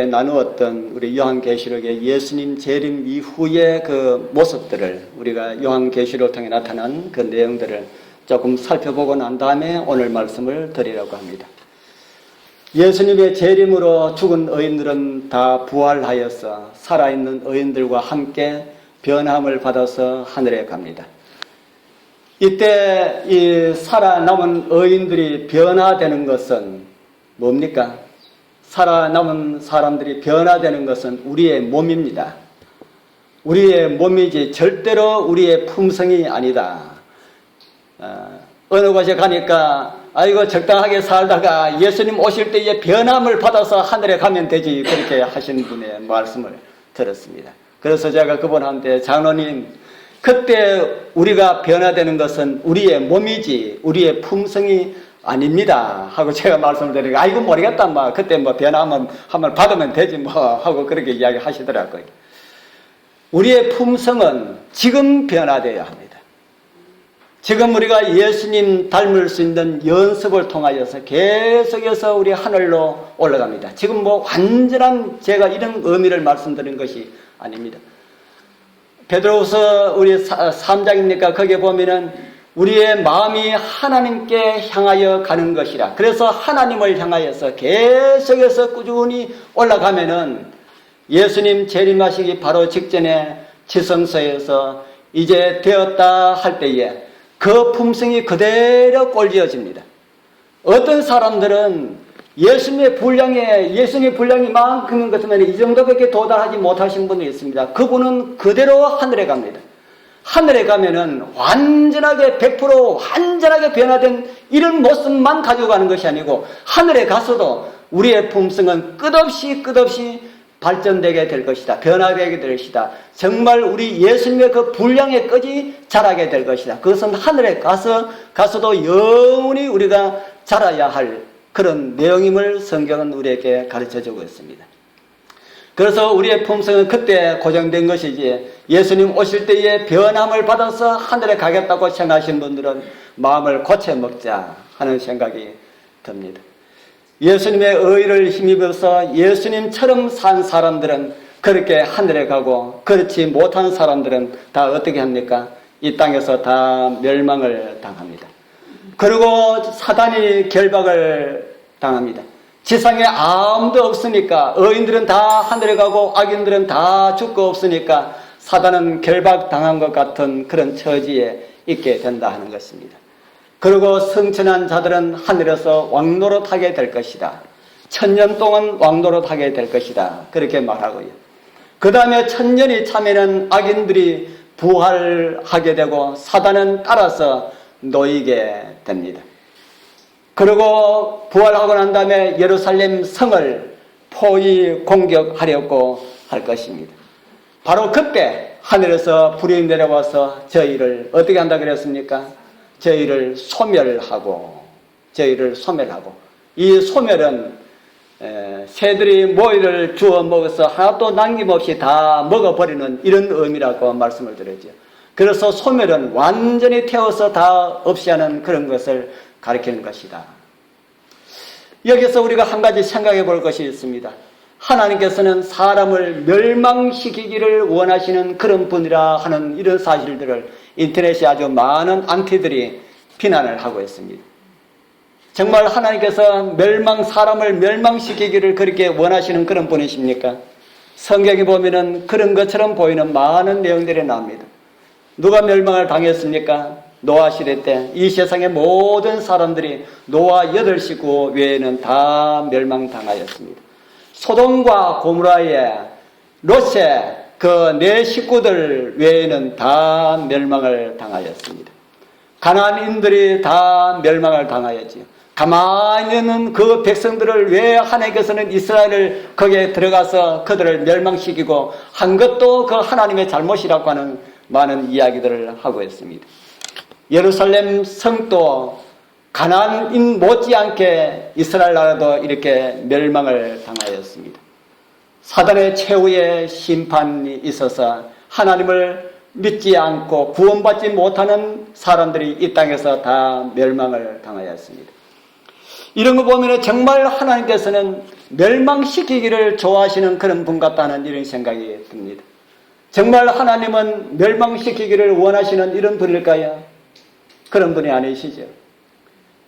나누었던 우리 요한계시록의 예수님 재림 이후의 그 모습들을 우리가 요한계시록을 통해 나타난 그 내용들을 조금 살펴보고 난 다음에 오늘 말씀을 드리려고 합니다. 예수님의 재림으로 죽은 의인들은 다 부활하여서 살아있는 의인들과 함께 변함을 받아서 하늘에 갑니다. 이때 이 살아남은 의인들이 변화되는 것은 뭡니까? 살아남은 사람들이 변화되는 것은 우리의 몸입니다. 우리의 몸이지 절대로 우리의 품성이 아니다. 어느 곳에 가니까 아이고 적당하게 살다가 예수님 오실 때에 변함을 받아서 하늘에 가면 되지, 그렇게 하시는 분의 말씀을 들었습니다. 그래서 제가 그분한테, 장로님, 그때 우리가 변화되는 것은 우리의 몸이지 우리의 품성이 아닙니다 하고 제가 말씀을 드리니까, 아이고 모르겠다, 뭐 그때 뭐 변화하면 한번 받으면 되지 뭐 하고 그렇게 이야기하시더라고요. 우리의 품성은 지금 변화되어야 합니다. 지금 우리가 예수님 닮을 수 있는 연습을 통하여서 계속해서 우리 하늘로 올라갑니다. 지금 뭐 완전한, 제가 이런 의미를 말씀드린 것이 아닙니다. 베드로후서 우리 3장입니까? 거기에 보면은 우리의 마음이 하나님께 향하여 가는 것이라. 그래서 하나님을 향하여서 계속해서 꾸준히 올라가면은 예수님 재림하시기 바로 직전에 지성소에서 이제 되었다 할 때에 그 품성이 그대로 꼴지어집니다. 어떤 사람들은 예수님의 분량이 만큼인 것이면 이 정도밖에 도달하지 못하신 분이 있습니다. 그분은 그대로 하늘에 갑니다. 하늘에 가면은 완전하게 100% 완전하게 변화된 이런 모습만 가지고 가는 것이 아니고, 하늘에 가서도 우리의 품성은 끝없이 발전되게 될 것이다. 변화되게 될 것이다. 정말 우리 예수님의 그 분량에 끝이 자라게 될 것이다. 그것은 하늘에 가서도 영원히 우리가 자라야 할 그런 내용임을 성경은 우리에게 가르쳐주고 있습니다. 그래서 우리의 품성은 그때 고정된 것이지, 예수님 오실 때에 변함을 받아서 하늘에 가겠다고 생각하신 분들은 마음을 고쳐먹자 하는 생각이 듭니다. 예수님의 의를 힘입어서 예수님처럼 산 사람들은 그렇게 하늘에 가고, 그렇지 못한 사람들은 다 어떻게 합니까? 이 땅에서 다 멸망을 당합니다. 그리고 사단이 결박을 당합니다. 지상에 아무도 없으니까 의인들은 다 하늘에 가고 악인들은 다 죽고 없으니까 사단은 결박당한 것 같은 그런 처지에 있게 된다 하는 것입니다. 그리고 성천한 자들은 하늘에서 왕노릇하게 될 것이다. 1000년 동안 왕노릇하게 될 것이다. 그렇게 말하고요. 그 다음에 1000년이 차면은 악인들이 부활하게 되고 사단은 따라서 놓이게 됩니다. 그리고 부활하고 난 다음에 예루살렘 성을 포위 공격하려고 할 것입니다. 바로 그때 하늘에서 불이 내려와서 저희를 어떻게 한다 그랬습니까? 저희를 소멸하고. 이 소멸은 새들이 모이를 주워 먹어서 하나도 남김없이 다 먹어버리는 이런 의미라고 말씀을 드렸죠. 그래서 소멸은 완전히 태워서 다 없이 하는 그런 것을 가리키는 것이다. 여기서 우리가 한 가지 생각해 볼 것이 있습니다. 하나님께서는 사람을 멸망시키기를 원하시는 그런 분이라 하는 이런 사실들을 인터넷에 아주 많은 안티들이 비난을 하고 있습니다. 정말 하나님께서 사람을 멸망시키기를 그렇게 원하시는 그런 분이십니까? 성경에 보면은 그런 것처럼 보이는 많은 내용들이 나옵니다. 누가 멸망을 당했습니까? 노아 시대 때 이 세상의 모든 사람들이 노아 8식구 외에는 다 멸망당하였습니다. 소돔과 고모라의 롯의 그 4식구들 외에는 다 멸망을 당하였습니다. 가나안인들이 다 멸망을 당하였지요. 가만히 있는 그 백성들을 왜 하나님께서는 이스라엘을 거기에 들어가서 그들을 멸망시키고 한 것도 그 하나님의 잘못이라고 하는 많은 이야기들을 하고 있습니다. 예루살렘 성도 가나안인 못지않게 이스라엘 나라도 이렇게 멸망을 당하였습니다. 사단의 최후의 심판이 있어서 하나님을 믿지 않고 구원받지 못하는 사람들이 이 땅에서 다 멸망을 당하였습니다. 이런 거 보면 정말 하나님께서는 멸망시키기를 좋아하시는 그런 분 같다는 이런 생각이 듭니다. 정말 하나님은 멸망시키기를 원하시는 이런 분일까요? 그런 분이 아니시죠.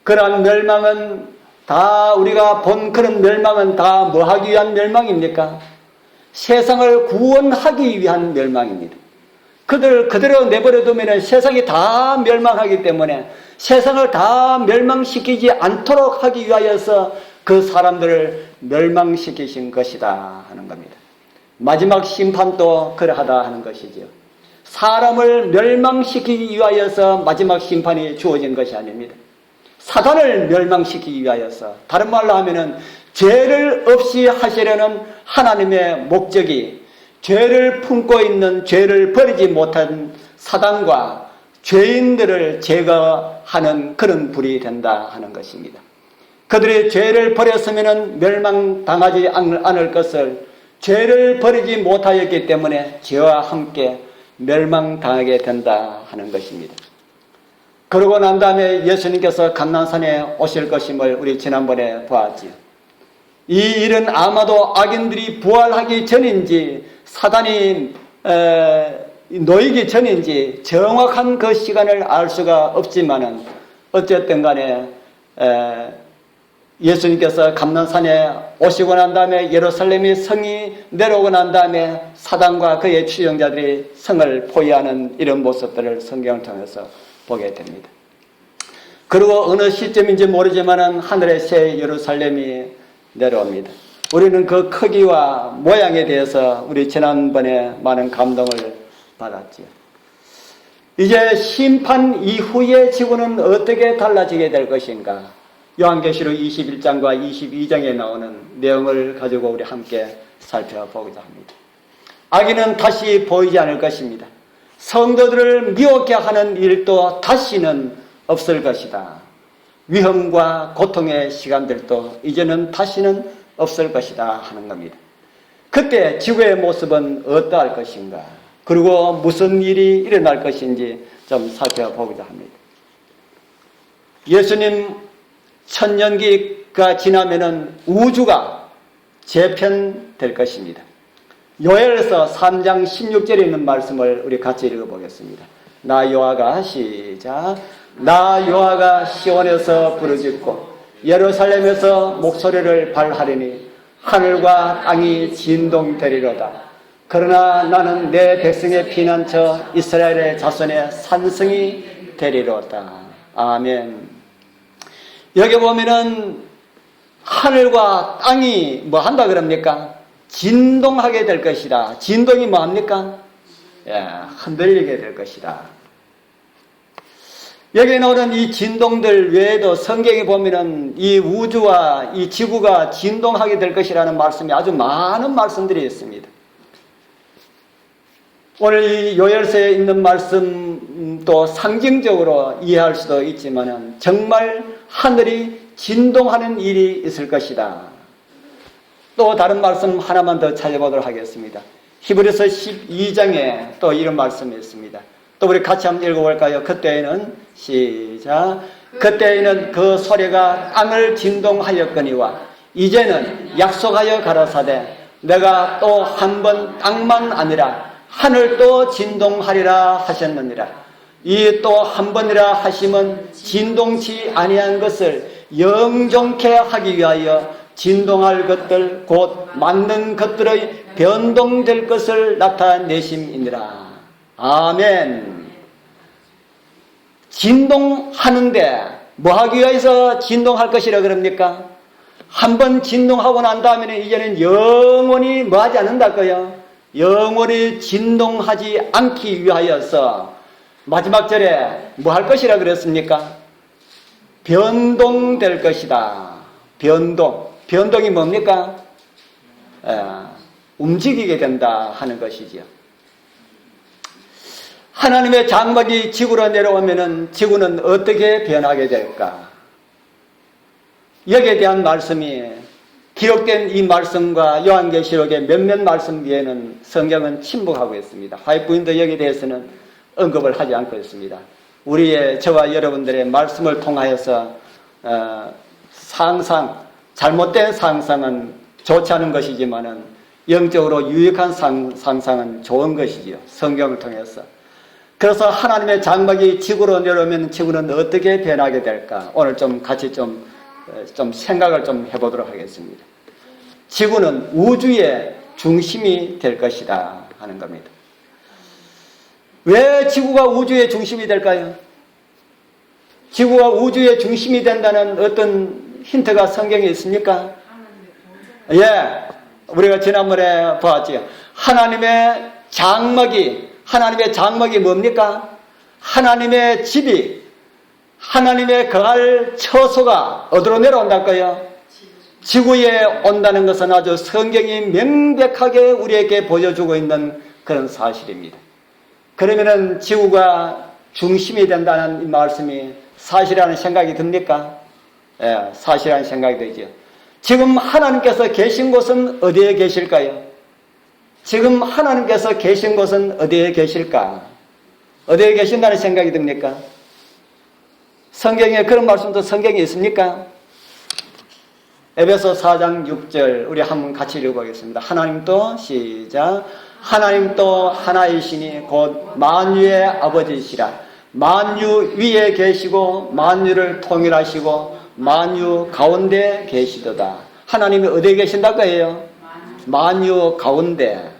그러한 멸망은 다 우리가 본 그런 멸망은 다 뭐 하기 위한 멸망입니까? 세상을 구원하기 위한 멸망입니다. 그대로 내버려두면 세상이 다 멸망하기 때문에 세상을 다 멸망시키지 않도록 하기 위하여서 그 사람들을 멸망시키신 것이다 하는 겁니다. 마지막 심판도 그러하다 하는 것이죠. 사람을 멸망시키기 위하여서 마지막 심판이 주어진 것이 아닙니다. 사단을 멸망시키기 위하여서, 다른 말로 하면은 죄를 없이 하시려는 하나님의 목적이 죄를 품고 있는, 죄를 버리지 못한 사단과 죄인들을 제거하는 그런 불이 된다 하는 것입니다. 그들이 죄를 버렸으면 멸망당하지 않을 것을 죄를 버리지 못하였기 때문에 죄와 함께 멸망당하게 된다 하는 것입니다. 그러고 난 다음에 예수님께서 감난산에 오실 것임을 우리 지난번에 보았지요. 이 일은 아마도 악인들이 부활하기 전인지 사단이 놓이기 전인지 정확한 그 시간을 알 수가 없지만은 어쨌든 간에 예수님께서 감난산에 오시고 난 다음에 예루살렘이 성이 내려오고 난 다음에 사단과 그의 추종자들이 성을 포위하는 이런 모습들을 성경을 통해서 보게 됩니다. 그리고 어느 시점인지 모르지만은 하늘의 새 예루살렘이 내려옵니다. 우리는 그 크기와 모양에 대해서 우리 지난번에 많은 감동을 받았지요. 이제 심판 이후의 지구는 어떻게 달라지게 될 것인가? 요한계시록 21장과 22장에 나오는 내용을 가지고 우리 함께 살펴보고자 합니다. 악인은 다시 보이지 않을 것입니다. 성도들을 미혹게 하는 일도 다시는 없을 것이다. 위험과 고통의 시간들도 이제는 다시는 없을 것이다 하는 겁니다. 그때 지구의 모습은 어떠할 것인가? 그리고 무슨 일이 일어날 것인지 좀 살펴보고자 합니다. 예수님 천년기가 지나면은 우주가 재편될 것입니다. 요엘서 3장 16절에 있는 말씀을 우리 같이 읽어보겠습니다. 나 여호와가 시작. 나 여호와가 시온에서 부르짖고 예루살렘에서 목소리를 발하리니 하늘과 땅이 진동되리로다. 그러나 나는 내 백성의 피난처 이스라엘의 자손의 산성이 되리로다. 아멘. 여기 보면은 하늘과 땅이 뭐 한다 그럽니까? 진동하게 될 것이다. 진동이 뭐 합니까? 흔들리게 될 것이다. 여기 나오는 이 진동들 외에도 성경에 보면은 이 우주와 이 지구가 진동하게 될 것이라는 말씀이 아주 많은 말씀들이 있습니다. 오늘 이 요엘서에 있는 말씀도 상징적으로 이해할 수도 있지만은 정말 하늘이 진동하는 일이 있을 것이다. 또 다른 말씀 하나만 더 찾아보도록 하겠습니다. 히브리서 12장에 또 이런 말씀이 있습니다. 또 우리 같이 한번 읽어볼까요? 그때에는 시작. 그때에는 그 소리가 땅을 진동하였거니와 이제는 약속하여 가라사대 내가 또 한 번 땅만 아니라 하늘도 진동하리라 하셨느니라. 이 또 한 번이라 하심은 진동치 아니한 것을 영종케 하기 위하여 진동할 것들 곧 맞는 것들의 변동될 것을 나타내심이니라. 아멘. 진동하는데 뭐 하기 위해서 진동할 것이라 그럽니까? 한번 진동하고 난 다음에 이제는 영원히 뭐 하지 않는다고요? 영원히 진동하지 않기 위하여서 마지막 절에 뭐 할 것이라 그랬습니까? 변동될 것이다. 변동이 뭡니까? 움직이게 된다 하는 것이지요. 하나님의 장막이 지구로 내려오면은 지구는 어떻게 변하게 될까? 여기에 대한 말씀이 기록된 이 말씀과 요한계시록의 몇몇 말씀 뒤에는 성경은 침묵하고 있습니다. 화이트부인도 여기에 대해서는 언급을 하지 않고 있습니다. 우리의 저와 여러분들의 말씀을 통하여서 잘못된 상상은 좋지 않은 것이지만은 영적으로 유익한 상상은 좋은 것이지요. 성경을 통해서. 그래서 하나님의 장막이 지구로 내려오면 지구는 어떻게 변하게 될까? 오늘 좀 같이 좀 생각을 좀 해보도록 하겠습니다. 지구는 우주의 중심이 될 것이다 하는 겁니다. 왜 지구가 우주의 중심이 될까요? 지구가 우주의 중심이 된다는 어떤 힌트가 성경에 있습니까? 예, 우리가 지난번에 보았지요. 하나님의 장막이 뭡니까? 하나님의 집이, 하나님의 거할 처소가 어디로 내려온달까요? 지구에 온다는 것은 아주 성경이 명백하게 우리에게 보여주고 있는 그런 사실입니다. 그러면은 지구가 중심이 된다는 이 말씀이 사실이라는 생각이 듭니까? 예, 사실이라는 생각이 들죠. 지금 하나님께서 계신 곳은 어디에 계실까요? 지금 하나님께서 계신 곳은 어디에 계실까? 어디에 계신다는 생각이 듭니까? 성경에 그런 말씀도 성경에 있습니까? 에베소 4장 6절 우리 한번 같이 읽어보겠습니다. 하나님도 시작. 하나님도 하나이시니 곧 만유의 아버지시라. 만유 위에 계시고 만유를 통일하시고 만유 가운데 계시도다. 하나님이 어디에 계신다고 해요? 만유 가운데.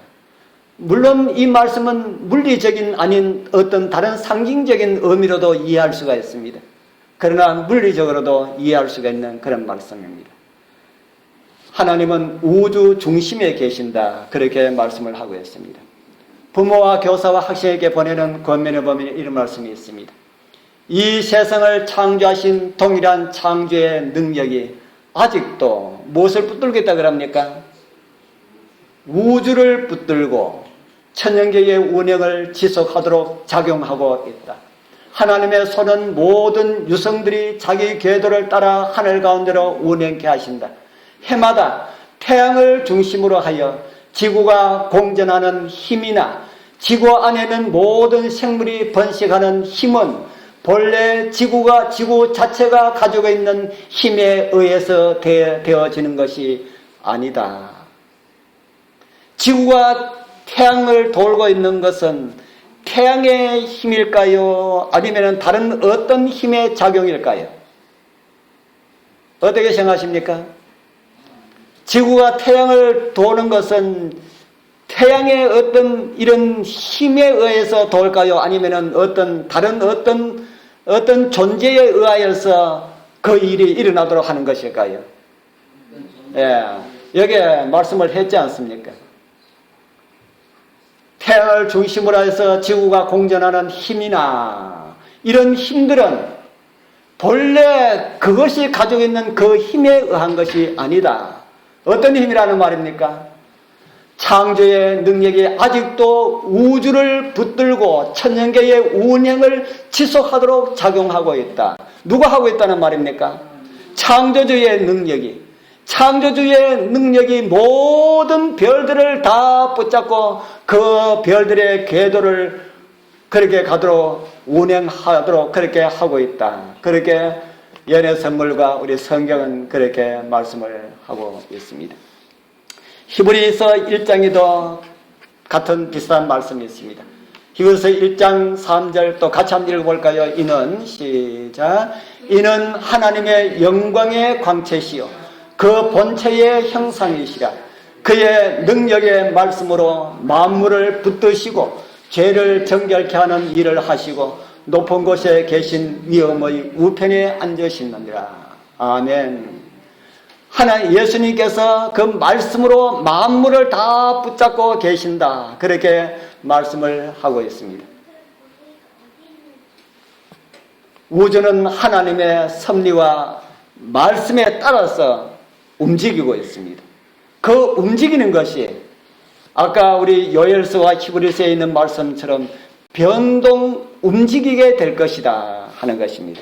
물론 이 말씀은 물리적인 아닌 어떤 다른 상징적인 의미로도 이해할 수가 있습니다. 그러나 물리적으로도 이해할 수가 있는 그런 말씀입니다. 하나님은 우주 중심에 계신다. 그렇게 말씀을 하고 있습니다. 부모와 교사와 학생에게 보내는 권면에 보면 이런 말씀이 있습니다. 이 세상을 창조하신 동일한 창조의 능력이 아직도 무엇을 붙들고 있다 그럽니까? 우주를 붙들고 천연계의 운행을 지속하도록 작용하고 있다. 하나님의 손은 모든 유성들이 자기 궤도를 따라 하늘 가운데로 운행케 하신다. 해마다 태양을 중심으로 하여 지구가 공전하는 힘이나 지구 안에는 모든 생물이 번식하는 힘은 본래 지구 자체가 가지고 있는 힘에 의해서 되어지는 것이 아니다. 지구가 태양을 돌고 있는 것은 태양의 힘일까요? 아니면 다른 어떤 힘의 작용일까요? 어떻게 생각하십니까? 지구가 태양을 도는 것은 태양의 어떤 이런 힘에 의해서 돌까요? 아니면 다른 어떤 존재에 의하여서 그 일이 일어나도록 하는 것일까요? 예, 여기에 말씀을 했지 않습니까? 태양을 중심으로 해서 지구가 공전하는 힘이나 이런 힘들은 본래 그것이 가지고 있는 그 힘에 의한 것이 아니다. 어떤 힘이라는 말입니까? 창조의 능력이 아직도 우주를 붙들고 천년계의 운행을 지속하도록 작용하고 있다. 누가 하고 있다는 말입니까? 창조주의 능력이 모든 별들을 다 붙잡고 그 별들의 궤도를 그렇게 가도록 운행하도록 그렇게 하고 있다. 그렇게 연애 선물과 우리 성경은 그렇게 말씀을 하고 있습니다. 히브리서 1장에도 같은 비슷한 말씀이 있습니다. 히브리서 1장 3절 또 같이 한번 읽어볼까요? 이는 시작. 이는 하나님의 영광의 광채시요 그 본체의 형상이시라. 그의 능력의 말씀으로 만물을 붙드시고 죄를 정결케 하는 일을 하시고 높은 곳에 계신 위엄의 우편에 앉으시느니라. 아멘. 하나님 예수님께서 그 말씀으로 만물을 다 붙잡고 계신다. 그렇게 말씀을 하고 있습니다. 우주는 하나님의 섭리와 말씀에 따라서 움직이고 있습니다. 그 움직이는 것이 아까 우리 요엘서와 히브리서에 있는 말씀처럼 움직이게 될 것이다 하는 것입니다.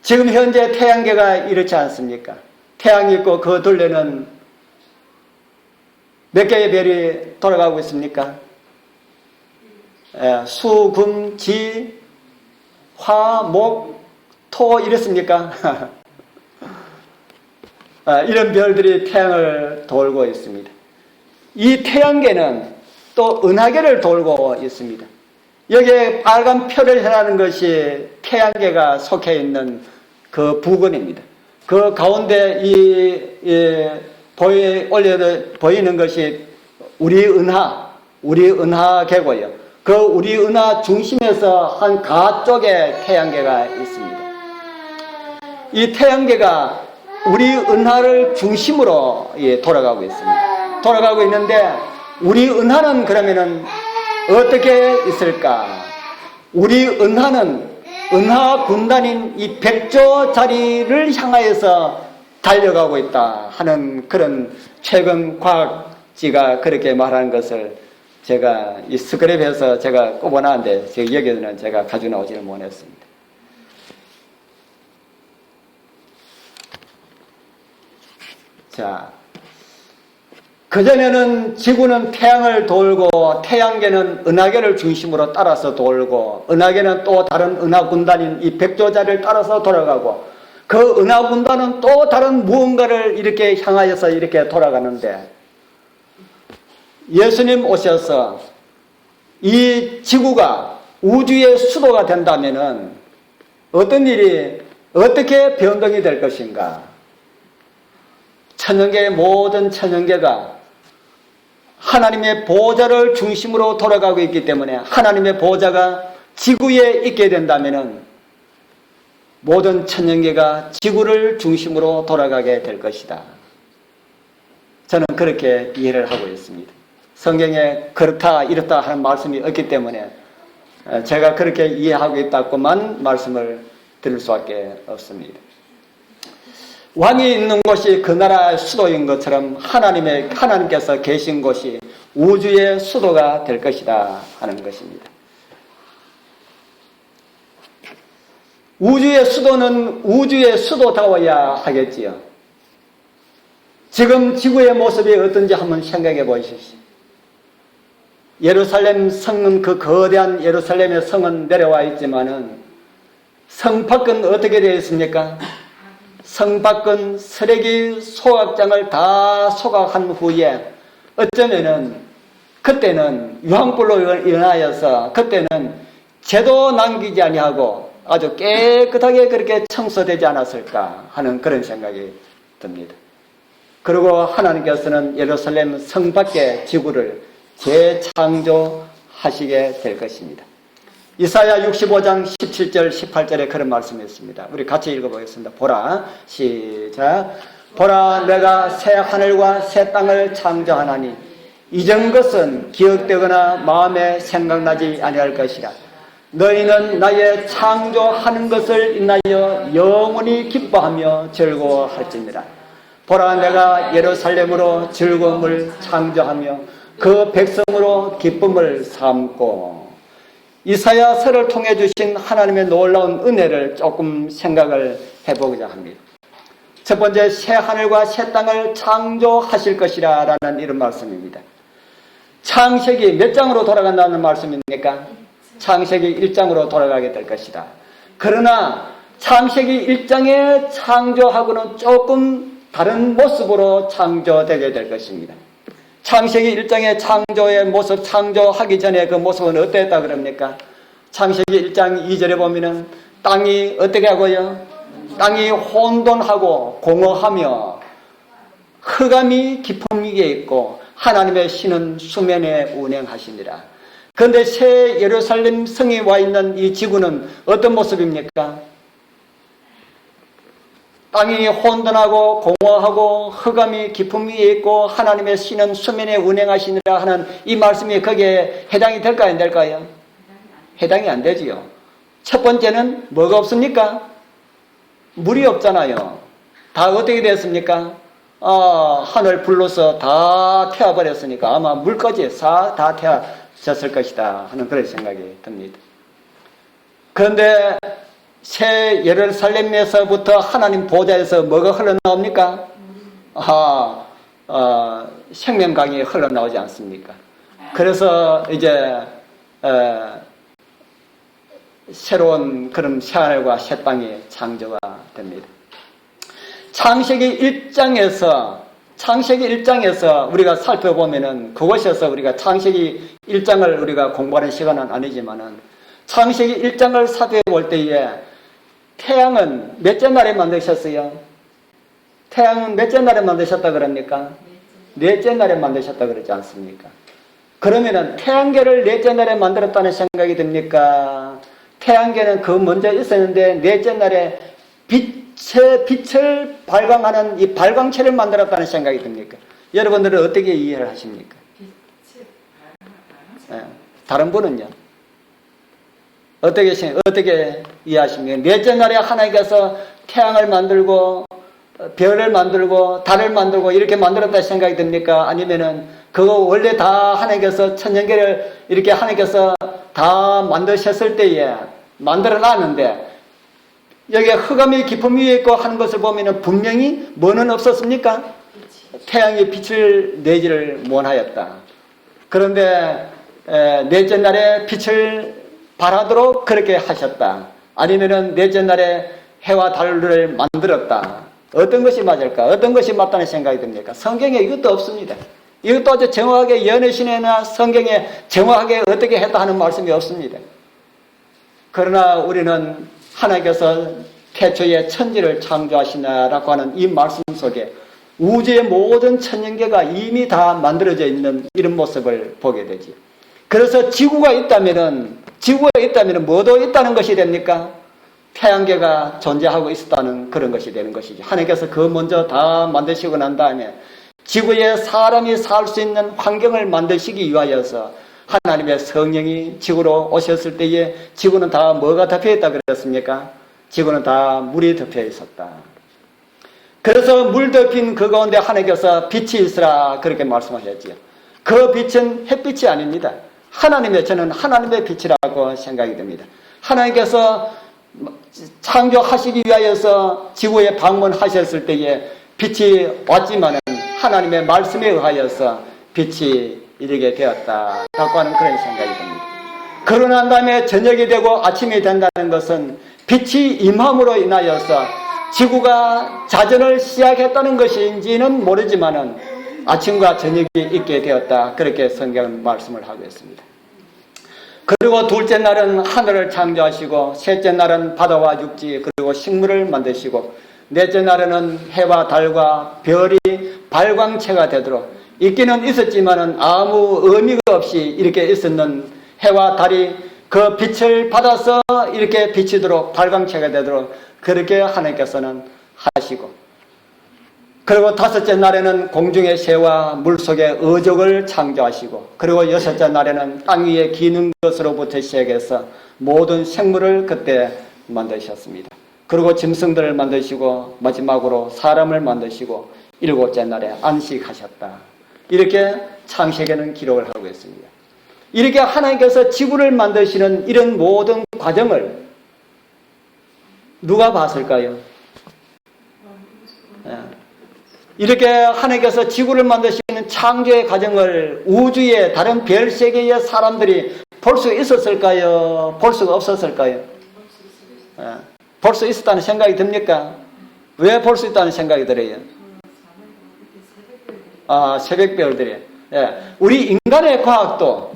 지금 현재 태양계가 이렇지 않습니까? 태양이 있고 그 둘레는 몇 개의 별이 돌아가고 있습니까? 수, 금, 지, 화, 목, 토 이랬습니까? 이런 별들이 태양을 돌고 있습니다. 이 태양계는 또 은하계를 돌고 있습니다. 여기에 빨간 표를 해라는 것이 태양계가 속해 있는 그 부근입니다. 그 가운데 보이는 것이 우리 은하계고요. 그 우리 은하 중심에서 한 가 쪽에 태양계가 있습니다. 이 태양계가 우리 은하를 중심으로 돌아가고 있습니다. 돌아가고 있는데 우리 은하는 그러면은 어떻게 있을까? 우리 은하는 은하 군단인 이 백조 자리를 향하여서 달려가고 있다 하는 그런 최근 과학지가 그렇게 말하는 것을 제가 이 스크랩에서 제가 꼽아놨는데 여기에는 제가 가지고 나오지는 못했습니다. 자, 그전에는 지구는 태양을 돌고 태양계는 은하계를 중심으로 따라서 돌고 은하계는 또 다른 은하군단인 이 백조자를 따라서 돌아가고 그 은하군단은 또 다른 무언가를 이렇게 향하여서 이렇게 돌아가는데 예수님 오셔서 이 지구가 우주의 수도가 된다면은 어떤 일이 어떻게 변동이 될 것인가? 천연계의 모든 천연계가 하나님의 보좌를 중심으로 돌아가고 있기 때문에 하나님의 보좌가 지구에 있게 된다면 모든 천연계가 지구를 중심으로 돌아가게 될 것이다. 저는 그렇게 이해를 하고 있습니다. 성경에 그렇다 이렇다 하는 말씀이 없기 때문에 제가 그렇게 이해하고 있다고만 말씀을 드릴 수밖에 없습니다. 왕이 있는 곳이 그 나라의 수도인 것처럼 하나님께서 계신 곳이 우주의 수도가 될 것이다 하는 것입니다. 우주의 수도는 우주의 수도다워야 하겠지요. 지금 지구의 모습이 어떤지 한번 생각해 보십시오. 예루살렘 성은 그 거대한 예루살렘의 성은 내려와 있지만은 성 밖은 어떻게 되어 있습니까? 성 밖은 쓰레기 소각장을 다 소각한 후에 어쩌면은 그때는 유황불로 인하여서 그때는 죄도 남기지 아니하고 아주 깨끗하게 그렇게 청소되지 않았을까 하는 그런 생각이 듭니다. 그리고 하나님께서는 예루살렘 성 밖의 지구를 재창조하시게 될 것입니다. 이사야 65장 17절 18절에 그런 말씀이 있습니다. 우리 같이 읽어보겠습니다. 보라, 시작. 보라, 내가 새 하늘과 새 땅을 창조하나니 이전 것은 기억되거나 마음에 생각나지 아니할 것이라. 너희는 나의 창조하는 것을 인하여 영원히 기뻐하며 즐거워할지니라. 보라, 내가 예루살렘으로 즐거움을 창조하며 그 백성으로 기쁨을 삼고. 이사야서를 통해 주신 하나님의 놀라운 은혜를 조금 생각을 해보고자 합니다. 첫 번째, 새 하늘과 새 땅을 창조하실 것이라 라는 이런 말씀입니다. 창세기 몇 장으로 돌아간다는 말씀입니까? 창세기 1장으로 돌아가게 될 것이다. 그러나 창세기 1장의 창조하고는 조금 다른 모습으로 창조되게 될 것입니다. 창세기 1장의 창조의 모습, 창조하기 전에 그 모습은 어땠다 그럽니까? 창세기 1장 2절에 보면은 땅이 어떻게 하고요? 땅이 혼돈하고 공허하며 흑암이 깊은 위에 있고 하나님의 신은 수면에 운행하시니라. 그런데 새 예루살렘 성이 와 있는 이 지구는 어떤 모습입니까? 땅이 혼돈하고 공허하고 흑암이 깊은 위에 있고 하나님의 신은 수면에 운행하시니라 하는 이 말씀이 거기에 해당이 될까요? 안 될까요? 해당이 안 되지요. 첫 번째는 뭐가 없습니까? 물이 없잖아요. 다 어떻게 됐습니까? 하늘 불로서 다 태워버렸으니까 아마 물까지 다 태워졌을 것이다 하는 그런 생각이 듭니다. 그런데 새 예루살렘에서부터 하나님 보좌에서 뭐가 흘러나옵니까? 생명강이 흘러나오지 않습니까? 그래서 이제 새로운 그런 새하늘과 새 땅이 창조가 됩니다. 창세기 1장에서 우리가 살펴보면은 그것에서 우리가 창세기 1장을 우리가 공부하는 시간은 아니지만은 창세기 1장을 살펴볼 때에 태양은 몇째 날에 만드셨어요? 태양은 몇째 날에 만드셨다 그럽니까? 넷째 날에 만드셨다 그러지 않습니까? 그러면은 태양계를 넷째 날에 만들었다는 생각이 듭니까? 태양계는 그 먼저 있었는데 넷째 날에 빛을 발광하는 이 발광체를 만들었다는 생각이 듭니까? 여러분들은 어떻게 이해를 하십니까? 네. 다른 분은요? 어떻게 이해하십니까? 넷째 날에 하나님께서 태양을 만들고 별을 만들고 달을 만들고 이렇게 만들었다 생각이 듭니까? 아니면은 그거 원래 다 하나님께서 천년계를 이렇게 하나님께서 다 만드셨을 때에 만들어 놨는데 여기에 흑암이 깊음 위에 있고 하는 것을 보면은 분명히 뭐는 없었습니까? 태양이 빛을 내지를 못하였다. 그런데 넷째 날에 빛을 발하도록 그렇게 하셨다. 아니면은 넷째 날에 해와 달을 만들었다. 어떤 것이 맞을까? 어떤 것이 맞다는 생각이 듭니까? 성경에 이것도 없습니다. 이것도 아주 정확하게 연애신에나 성경에 정확하게 어떻게 했다 하는 말씀이 없습니다. 그러나 우리는 하나님께서 태초에 천지를 창조하시나라고 하는 이 말씀 속에 우주의 모든 천년계가 이미 다 만들어져 있는 이런 모습을 보게 되지. 그래서 지구가 있다면은 뭐도 있다는 것이 됩니까? 태양계가 존재하고 있었다는 그런 것이 되는 것이죠. 하나님께서 그 먼저 다 만드시고 난 다음에 지구에 사람이 살 수 있는 환경을 만드시기 위하여서 하나님의 성령이 지구로 오셨을 때에 지구는 다 뭐가 덮여 있다 그랬습니까? 지구는 다 물이 덮여 있었다. 그래서 물 덮인 그 가운데 하나님께서 빛이 있으라 그렇게 말씀하셨지요. 그 빛은 햇빛이 아닙니다. 저는 하나님의 빛이라고 생각이 듭니다. 하나님께서 창조하시기 위하여서 지구에 방문하셨을 때에 빛이 왔지만은 하나님의 말씀에 의하여서 빛이 이르게 되었다라고 하는 그런 생각이 듭니다. 그러고 난 다음에 저녁이 되고 아침이 된다는 것은 빛이 임함으로 인하여서 지구가 자전을 시작했다는 것인지는 모르지만은 아침과 저녁이 있게 되었다. 그렇게 성경은 말씀을 하고 있습니다. 그리고 둘째 날은 하늘을 창조하시고 셋째 날은 바다와 육지 그리고 식물을 만드시고 넷째 날에는 해와 달과 별이 발광체가 되도록 있기는 있었지만은 아무 의미가 없이 이렇게 있었는 해와 달이 그 빛을 받아서 이렇게 비치도록 발광체가 되도록 그렇게 하나님께서는 하시고 그리고 다섯째 날에는 공중의 새와 물속의 어족을 창조하시고 그리고 여섯째 날에는 땅 위에 기는 것으로부터 시작해서 모든 생물을 그때 만드셨습니다. 그리고 짐승들을 만드시고 마지막으로 사람을 만드시고 일곱째 날에 안식하셨다. 이렇게 창세기는 기록을 하고 있습니다. 이렇게 하나님께서 지구를 만드시는 이런 모든 과정을 누가 봤을까요? 이렇게 하나님께서 지구를 만드시는 창조의 과정을 우주의 다른 별 세계의 사람들이 볼 수 있었을까요? 볼 수가 없었을까요? 볼 수 있었다는 생각이 듭니까? 왜 볼 수 있다는 생각이 들어요? 새벽별들이. 우리 인간의 과학도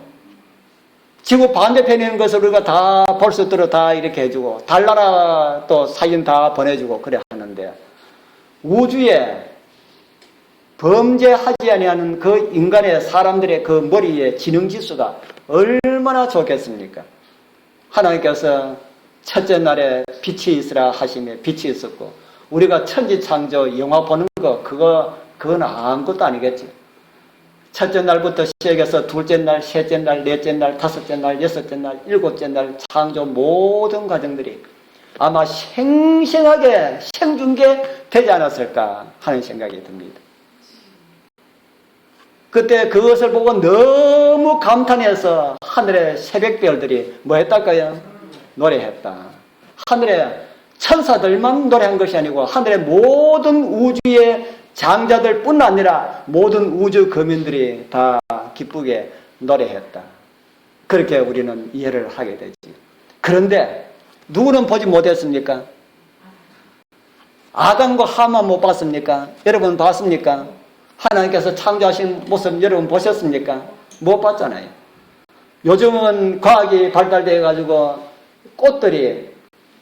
지구 반대편에 있는 것을 우리가 다 볼 수 있도록 다 이렇게 해주고 달나라 또 사진 다 보내주고 그래 하는데 우주에 범죄하지 아니하는 그 인간의 사람들의 그 머리의 지능지수가 얼마나 좋겠습니까? 하나님께서 첫째 날에 빛이 있으라 하시며 빛이 있었고 우리가 천지창조 영화 보는 거 그건 아무것도 아니겠지. 첫째 날부터 시작해서 둘째 날, 셋째 날, 넷째 날, 다섯째 날, 여섯째 날, 일곱째 날 창조 모든 과정들이 아마 생생하게 생중계되지 않았을까 하는 생각이 듭니다. 그때 그것을 보고 너무 감탄해서 하늘의 새벽별들이 뭐 했달까요? 노래했다. 하늘의 천사들만 노래한 것이 아니고 하늘의 모든 우주의 장자들 뿐 아니라 모든 우주 거민들이 다 기쁘게 노래했다. 그렇게 우리는 이해를 하게 되지. 그런데 누구는 보지 못했습니까? 아담과 하마 못 봤습니까? 여러분 봤습니까? 하나님께서 창조하신 모습 여러분 보셨습니까? 못 봤잖아요. 요즘은 과학이 발달되어 가지고 꽃들이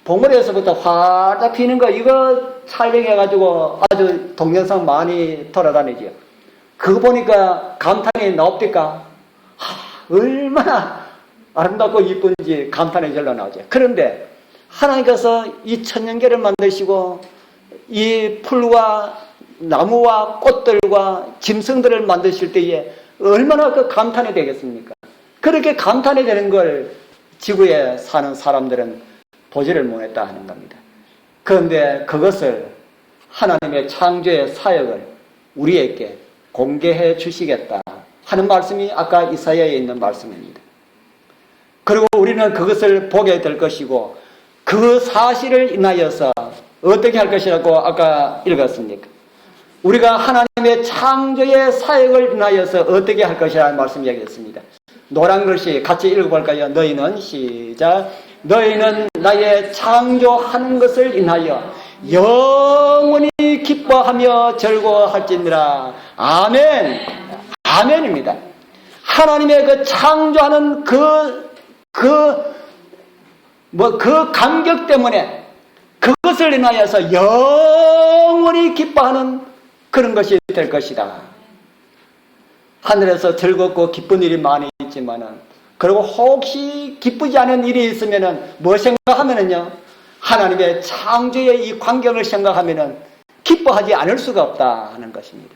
봉우리에서부터 활짝 피는 거 이거 촬영해 가지고 아주 동영상 많이 돌아다니죠. 그거 보니까 감탄이 나옵니까? 얼마나 아름답고 이쁜지 감탄이 절로 나오죠. 그런데 하나님께서 이 천년계를 만드시고 이 풀과 나무와 꽃들과 짐승들을 만드실 때에 얼마나 그 감탄이 되겠습니까? 그렇게 감탄이 되는 걸 지구에 사는 사람들은 보지를 못했다 하는 겁니다. 그런데 그것을 하나님의 창조의 사역을 우리에게 공개해 주시겠다 하는 말씀이 아까 이사야에 있는 말씀입니다. 그리고 우리는 그것을 보게 될 것이고 그 사실을 인하여서 어떻게 할 것이라고 아까 읽었습니까? 우리가 하나님의 창조의 사역을 인하여서 어떻게 할 것이라는 말씀 이야기했습니다. 노란 글씨 같이 읽어볼까요? 너희는 시작. 너희는 나의 창조하는 것을 인하여 영원히 기뻐하며 즐거워할지니라. 아멘. 아멘입니다. 하나님의 그 창조하는 그 감격 때문에 그것을 인하여서 영원히 기뻐하는 그런 것이 될 것이다. 하늘에서 즐겁고 기쁜 일이 많이 있지만은, 그리고 혹시 기쁘지 않은 일이 있으면은 뭐 생각하면은요, 하나님의 창조의 이 광경을 생각하면은 기뻐하지 않을 수가 없다 하는 것입니다.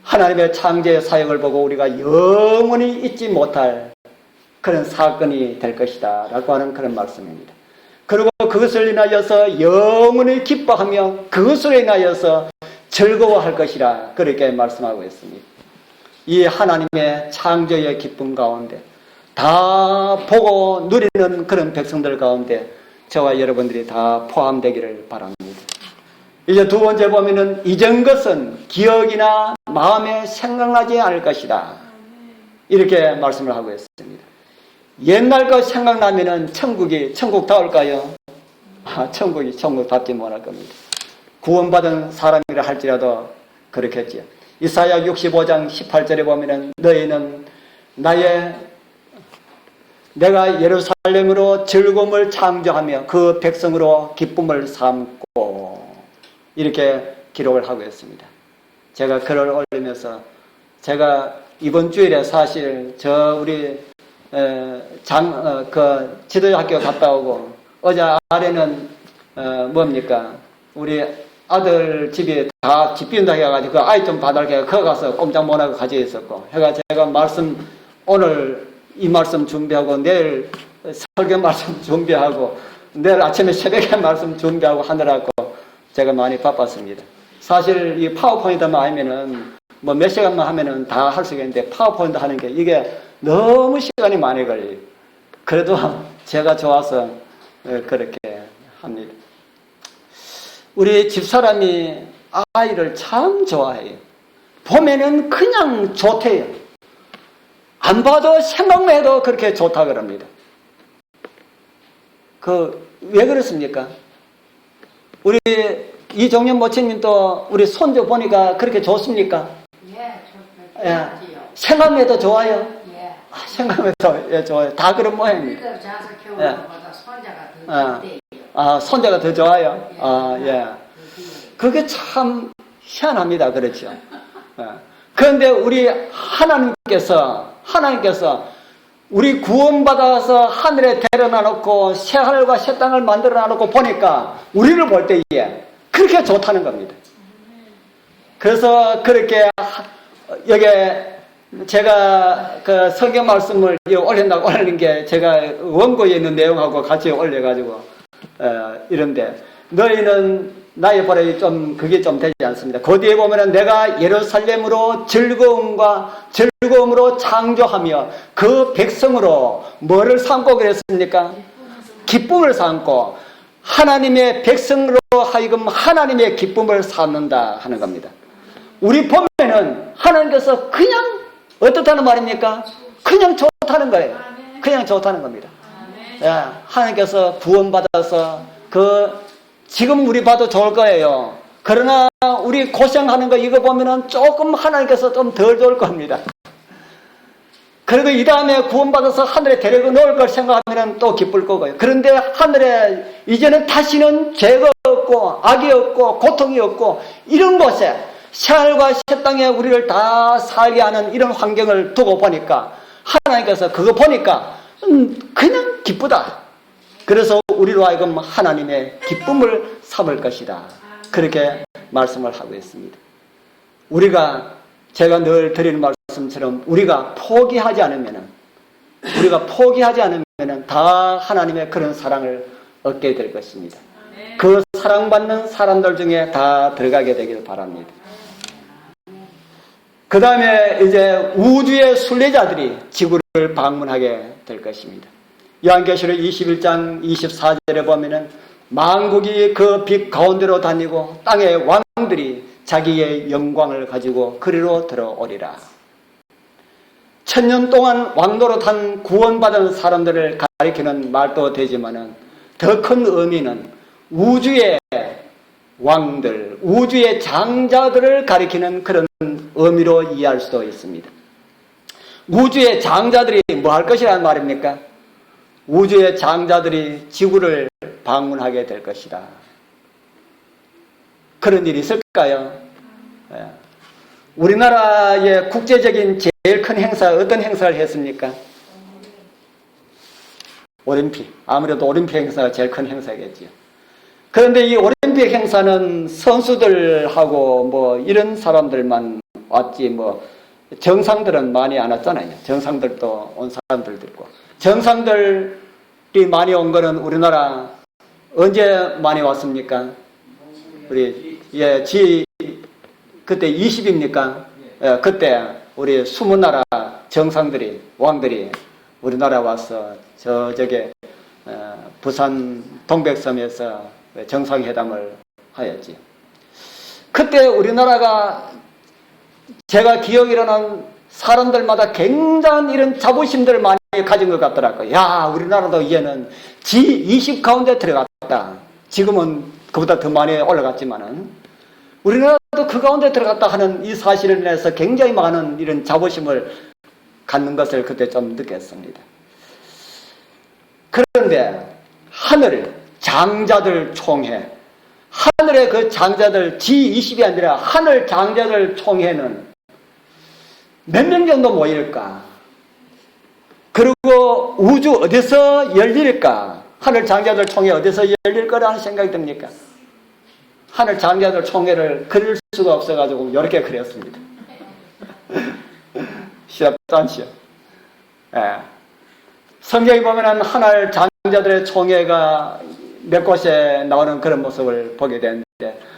하나님의 창조의 사역을 보고 우리가 영원히 잊지 못할 그런 사건이 될 것이다 라고 하는 그런 말씀입니다. 그리고 그것을 인하여서 영원히 기뻐하며 그것으로 인하여서 즐거워할 것이라 그렇게 말씀하고 있습니다. 이 하나님의 창조의 기쁨 가운데 다 보고 누리는 그런 백성들 가운데 저와 여러분들이 다 포함되기를 바랍니다. 이제 두 번째 보면은 이전 것은 기억이나 마음에 생각나지 않을 것이다. 이렇게 말씀을 하고 있습니다. 옛날 거 생각나면은 천국 닿을까요? 천국 닿지 못할 겁니다. 구원받은 사람이라 할지라도 그렇겠지요. 이사야 65장 18절에 보면은 너희는 내가 예루살렘으로 즐거움을 창조하며 그 백성으로 기쁨을 삼고 이렇게 기록을 하고 있습니다. 제가 글을 올리면서 제가 이번 주일에 사실 우리 지도학교 갔다 오고 어제 아래는 뭡니까? 우리 아들 집이 다 집 비운다 해가지고 그 아이 좀 봐달게 거기 가서 꼼짝 못하고 가지고 있었고 해가 제가 오늘 이 말씀 준비하고 내일 설교 말씀 준비하고 내일 아침에 새벽에 말씀 준비하고 하느라고 제가 많이 바빴습니다. 사실 이 파워포인트만 아니면은 뭐 몇 시간만 하면은 다 할 수 있겠는데 파워포인트 하는 게 이게 너무 시간이 많이 걸려요. 그래도 제가 좋아서 그렇게 합니다. 우리 집사람이 아이를 참 좋아해요. 보면은 그냥 좋대요. 안 봐도 생각만 해도 그렇게 좋다 그럽니다. 왜 그렇습니까? 우리 이종현 모친님도 우리 손주 보니까 그렇게 좋습니까? 예, 생각만 해도 좋아요. 예. 생각만 해도 좋아요. 다 그런 모양입니다. 손자가 더 좋아요. 예. 그게 참 희한합니다. 그렇죠. 예. 그런데 우리 하나님께서 우리 구원받아서 하늘에 데려다 놓고 새 하늘과 새 땅을 만들어 놓고 보니까 우리를 볼 때에 그렇게 좋다는 겁니다. 그래서 그렇게 여기에 제가 그 성경 말씀을 올린다고 올리는 게 제가 원고에 있는 내용하고 같이 올려가지고 이런데 너희는 나의 보라 좀 그게 좀 되지 않습니다. 그 뒤에 보면은 내가 예루살렘으로 즐거움으로 창조하며 그 백성으로 뭐를 삼고 그랬습니까? 기쁨을 삼고 하나님의 백성으로 하여금 하나님의 기쁨을 삼는다 하는 겁니다. 우리 보면은 하나님께서 그냥 어떻다는 말입니까? 그냥 좋다는 거예요. 그냥 좋다는 겁니다. 예, 하나님께서 구원받아서 그 지금 우리 봐도 좋을 거예요. 그러나 우리 고생하는 거 이거 보면은 조금 하나님께서 좀 덜 좋을 겁니다. 그리고 이 다음에 구원받아서 하늘에 데리고 놓을 걸 생각하면 또 기쁠 거고요. 그런데 하늘에 이제는 다시는 죄가 없고 악이 없고 고통이 없고 이런 곳에 새하늘과 새 땅에 우리를 다 살게 하는 이런 환경을 두고 보니까 하나님께서 그거 보니까 그냥 기쁘다. 그래서 우리로 하여금 하나님의 기쁨을 삼을 것이다. 그렇게 말씀을 하고 있습니다. 제가 늘 드리는 말씀처럼 우리가 포기하지 않으면 다 하나님의 그런 사랑을 얻게 될 것입니다. 그 사랑받는 사람들 중에 다 들어가게 되길 바랍니다. 그 다음에 이제 우주의 순례자들이 지구를 방문하게 될 것입니다. 요한계시록 21장 24절에 보면은 만국이 그 빛 가운데로 다니고 땅의 왕들이 자기의 영광을 가지고 그리로 들어오리라. 1000년 동안 왕노릇한 구원받은 사람들을 가리키는 말도 되지만은 더 큰 의미는 우주의 왕들, 우주의 장자들을 가리키는 그런 의미로 이해할 수도 있습니다. 우주의 장자들이 뭐 할 것이라는 말입니까? 우주의 장자들이 지구를 방문하게 될 것이다. 그런 일이 있을까요? 우리나라의 국제적인 제일 큰 행사, 어떤 행사를 했습니까? 올림픽. 아무래도 올림픽 행사가 제일 큰 행사겠죠. 그런데 이 올림픽 행사는 선수들하고 뭐 이런 사람들만 왔지 정상들은 많이 안 왔잖아요. 정상들도 온 사람들도 있고. 정상들이 많이 온 거는 우리나라 언제 많이 왔습니까? 그때 20입니까? 그때 우리 20나라 정상들이, 왕들이 우리나라 와서 저쪽에 부산 동백섬에서 정상회담을 하였지. 그때 우리나라가 제가 기억이로는 사람들마다 굉장한 이런 자부심들을 많이 가진 것 같더라고요. 야, 우리나라도 이제는 G20 가운데 들어갔다. 지금은 그보다 더 많이 올라갔지만은 우리나라도 그 가운데 들어갔다 하는 이 사실을 인해서 굉장히 많은 이런 자부심을 갖는 것을 그때 좀 느꼈습니다. 그런데 하늘 장자들 총회, 하늘의 그 장자들 G20이 아니라 하늘 장자들 총회는 몇 명 정도 모일까? 그리고 우주 어디서 열릴까? 하늘 장자들 총회 어디서 열릴 거라는 생각이 듭니까? 하늘 장자들 총회를 그릴 수가 없어가지고 이렇게 그렸습니다. 시합도 안 시합. 성경에 보면은 하늘 장자들의 총회가 몇 곳에 나오는 그런 모습을 보게 되는데,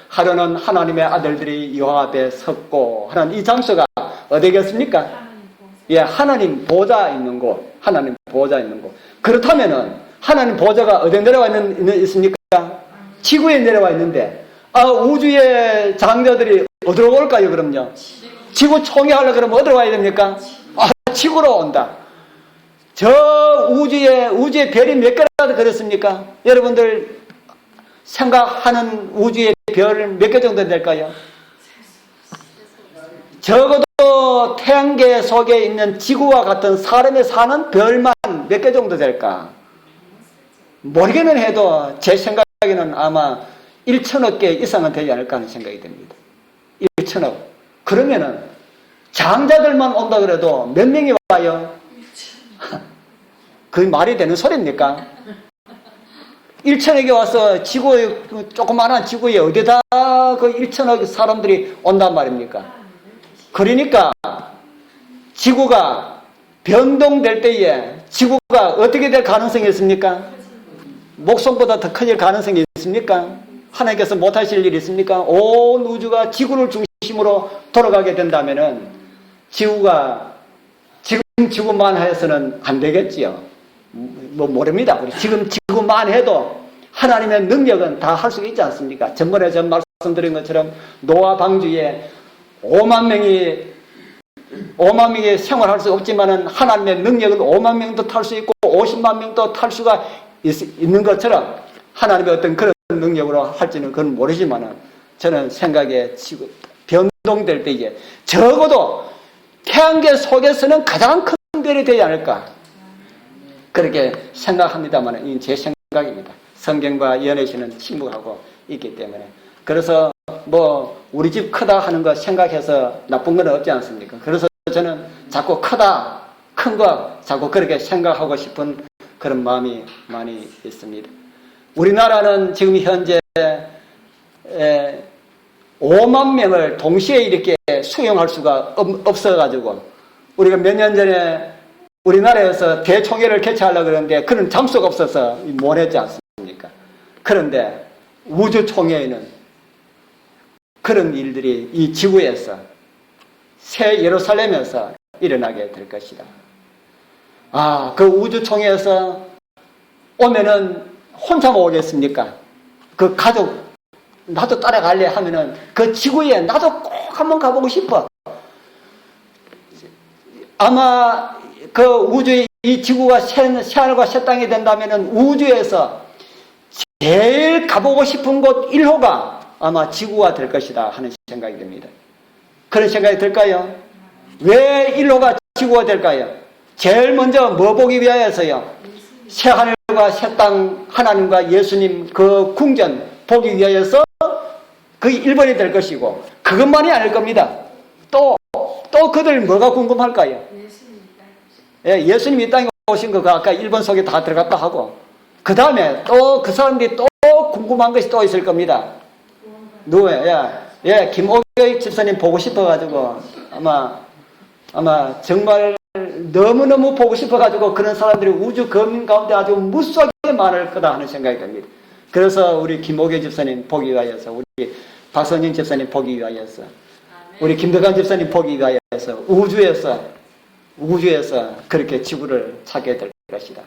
하루는 하나님의 아들들이 여호와 앞에 섰고 하는 이 장소가 어디겠습니까? 하나님 보좌 있는 곳, 하나님 보좌 있는 곳. 그렇다면은 하나님 보좌가 어디에 내려와 있습니까? 지구에 내려와 있는데, 우주의 장자들이 어디로 올까요? 그럼요. 지구 총회하려고 그러면 어디로 와야 됩니까? 지구로 온다. 저 우주의 별이 몇 개라도 그렇습니까? 여러분들 생각하는 우주의 별은 몇 개 정도 될까요? 적어도 태양계 속에 있는 지구와 같은 사람이 사는 별만 몇 개 정도 될까? 모르기는 해도 제 생각에는 아마 1천억 개 이상은 되지 않을까 하는 생각이 듭니다. 1천억. 그러면은 장자들만 온다 그래도 몇 명이 와요? 그게 말이 되는 소리입니까? 1천억이 와서 지구에, 조그마한 지구에 어디다 그 1천억 사람들이 온단 말입니까? 그러니까 지구가 변동될 때에 지구가 어떻게 될 가능성이 있습니까? 목성보다 더 커질 가능성이 있습니까? 하나님께서 못하실 일이 있습니까? 온 우주가 지구를 중심으로 돌아가게 된다면은 지금 지구만 해서는 안 되겠지요. 모릅니다. 우리 지금 지구만 해도 하나님의 능력은 다 할 수 있지 않습니까? 전번에 전 말씀드린 것처럼 노아 방주에 5만 명이 생활할 수 없지만은 하나님의 능력은 5만 명도 탈 수 있고 50만 명도 탈 수가 있는 것처럼 하나님의 어떤 그런 능력으로 할지는 그건 모르지만은 저는 생각에 변동될 때 이제 적어도 태양계 속에서는 가장 큰 별이 되지 않을까 그렇게 생각합니다만 이건 제 생각입니다. 성경과 연애신은 침묵하고 있기 때문에 그래서 뭐 우리 집 크다 하는 거 생각해서 나쁜 건 없지 않습니까? 그래서 저는 자꾸 크다 큰 거 자꾸 그렇게 생각하고 싶은 그런 마음이 많이 있습니다. 우리나라는 지금 현재 5만 명을 동시에 이렇게 수용할 수가 없어가지고 우리가 몇 년 전에 우리나라에서 대총회를 개최하려고 그러는데 그런 장소가 없어서 못했지 않습니까? 그런데 우주총회에는 그런 일들이 이 지구에서 새 예루살렘에서 일어나게 될 것이다. 그 우주총회에서 오면은 혼자만 오겠습니까? 그 가족 나도 따라갈래 하면은 그 지구에 나도 꼭 한번 가보고 싶어. 아마 그 우주의 이 지구가 새하늘과 새 땅이 된다면은 우주에서 제일 가보고 싶은 곳 1호가 아마 지구가 될 것이다 하는 생각이 듭니다. 그런 생각이 들까요? 왜 1호가 지구가 될까요? 제일 먼저 뭐 보기 위하여서요? 새하늘과 새 땅 하나님과 예수님 그 궁전 보기 위하여서 그게 1번이 될 것이고 그것만이 아닐 겁니다. 또 그들 뭐가 궁금할까요? 예수님 이 땅에 오신 거 아까 1번 속에 다 들어갔다 하고 그 다음에 또 그 사람들이 또 궁금한 것이 또 있을 겁니다. 누구예요? 김옥의 집사님 보고 싶어가지고 아마 정말 너무너무 보고 싶어가지고 그런 사람들이 우주 거민 가운데 아주 무수하게 많을 거다 하는 생각이 듭니다. 그래서 우리 김옥의 집사님 보기 위하여서 우리 박선진 집사님 보기 위하여서 우리 김덕환 집사님 보기 위하여서 우주에서 그렇게 지구를 찾게 될 것이다.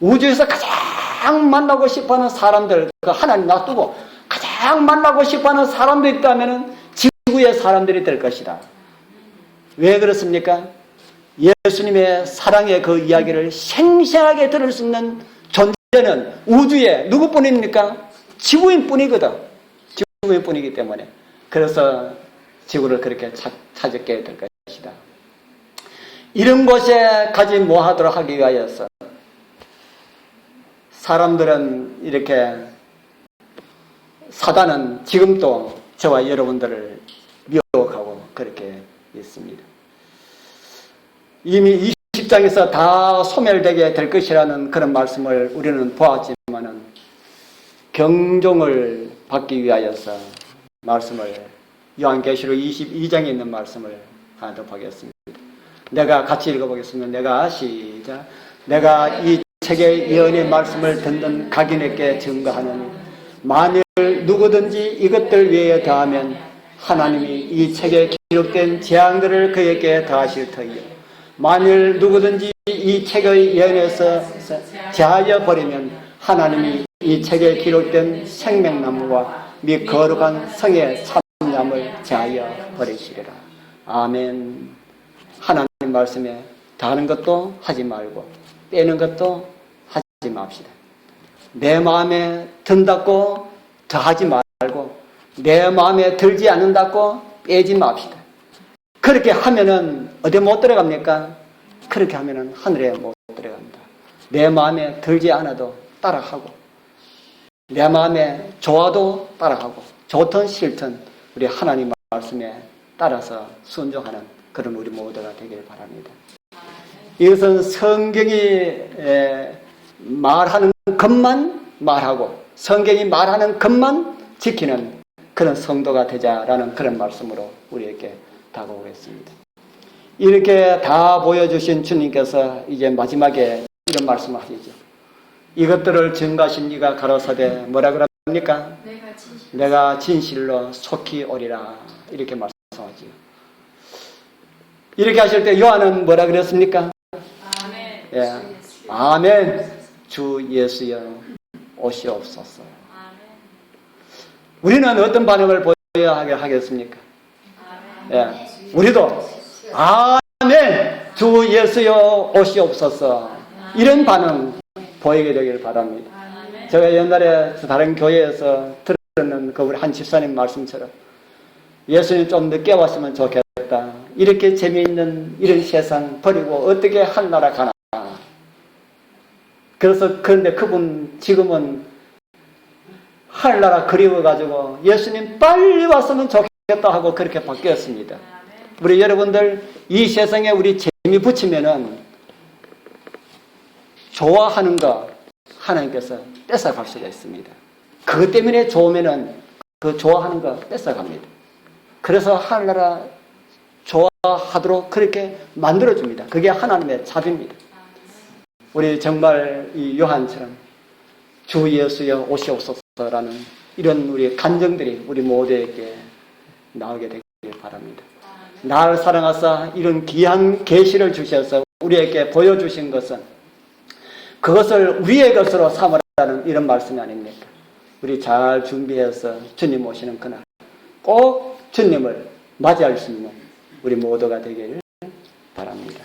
우주에서 가장 만나고 싶어하는 사람들 그 하나님 놔두고 가장 만나고 싶어하는 사람들이 있다면 지구의 사람들이 될 것이다. 왜 그렇습니까? 예수님의 사랑의 그 이야기를 생생하게 들을 수 있는 존재는 우주에 누구뿐입니까? 지구인뿐이거든. 지구인뿐이기 때문에 그래서 지구를 그렇게 찾게 될 것이다. 이런 곳에 가지 못하도록 하기 위하여서 사람들은 이렇게 사단은 지금도 저와 여러분들을 미혹하고 그렇게 있습니다. 이미 20장에서 다 소멸되게 될 것이라는 그런 말씀을 우리는 보았지만은 경종을 받기 위하여서 말씀을 요한계시록 22장에 있는 말씀을 하나 더 보겠습니다. 내가 같이 읽어보겠습니다. 내가 이 책의 예언의 말씀을 듣는 각인에게 증거하노니 만일 누구든지 이것들 외에 더하면 하나님이 이 책에 기록된 재앙들을 그에게 더하실 터이요 만일 누구든지 이 책의 예언에서 제하여 버리면 하나님이 이 책에 기록된 생명나무와 및 거룩한 성의 참나무를 제하여 버리시리라. 아멘. 하나님 말씀에 더하는 것도 하지 말고 빼는 것도 하지 맙시다. 내 마음에 든다고 더하지 말고 내 마음에 들지 않는다고 빼지 맙시다. 그렇게 하면은 어디 못 들어갑니까? 그렇게 하면은 하늘에 못 들어갑니다. 내 마음에 들지 않아도 따라하고 내 마음에 좋아도 따라하고 좋든 싫든 우리 하나님 말씀에 따라서 순종하는 그런 우리 모두가 되길 바랍니다. 이것은 성경이 말하는 것만 말하고 성경이 말하는 것만 지키는 그런 성도가 되자라는 그런 말씀으로 우리에게 다가오겠습니다. 이렇게 다 보여주신 주님께서 이제 마지막에 이런 말씀을 하시죠. 이것들을 증거하신 이가 가로사대 뭐라 그럽니까? 내가 진실로 속히 오리라 이렇게 말씀하지요. 이렇게 하실 때 요한은 뭐라 그랬습니까? 아멘. 예. 아멘. 주 예수여 오시옵소서. 우리는 어떤 반응을 보여야 하겠습니까? 예. 우리도 아멘. 주 예수여 오시옵소서. 이런 반응 보이게 되길 바랍니다. 제가 옛날에 다른 교회에서 들었는 그 우리 한 집사님 말씀처럼 예수님 좀 늦게 왔으면 좋겠다. 이렇게 재미있는 이런 세상 버리고 어떻게 하늘나라 가나. 그래서 그런데 그분 지금은 하늘나라 그리워가지고 예수님 빨리 왔으면 좋겠다 하고 그렇게 바뀌었습니다. 우리 여러분들 이 세상에 우리 재미 붙이면은 좋아하는 거 하나님께서 뺏어갈 수가 있습니다. 그것 때문에 좋으면은 그 좋아하는 거 뺏어갑니다. 그래서 하늘나라 좋아하도록 그렇게 만들어줍니다. 그게 하나님의 자비입니다. 우리 정말 이 요한처럼 주 예수여 오시옵소서라는 이런 우리 간정들이 우리 모두에게 나오게 되길 바랍니다. 나를 사랑하사 이런 귀한 계시를 주셔서 우리에게 보여주신 것은 그것을 우리의 것으로 삼으라는 이런 말씀이 아닙니까? 우리 잘 준비해서 주님 오시는 그날 꼭 주님을 맞이할 수 있는 우리 모두가 되길 바랍니다.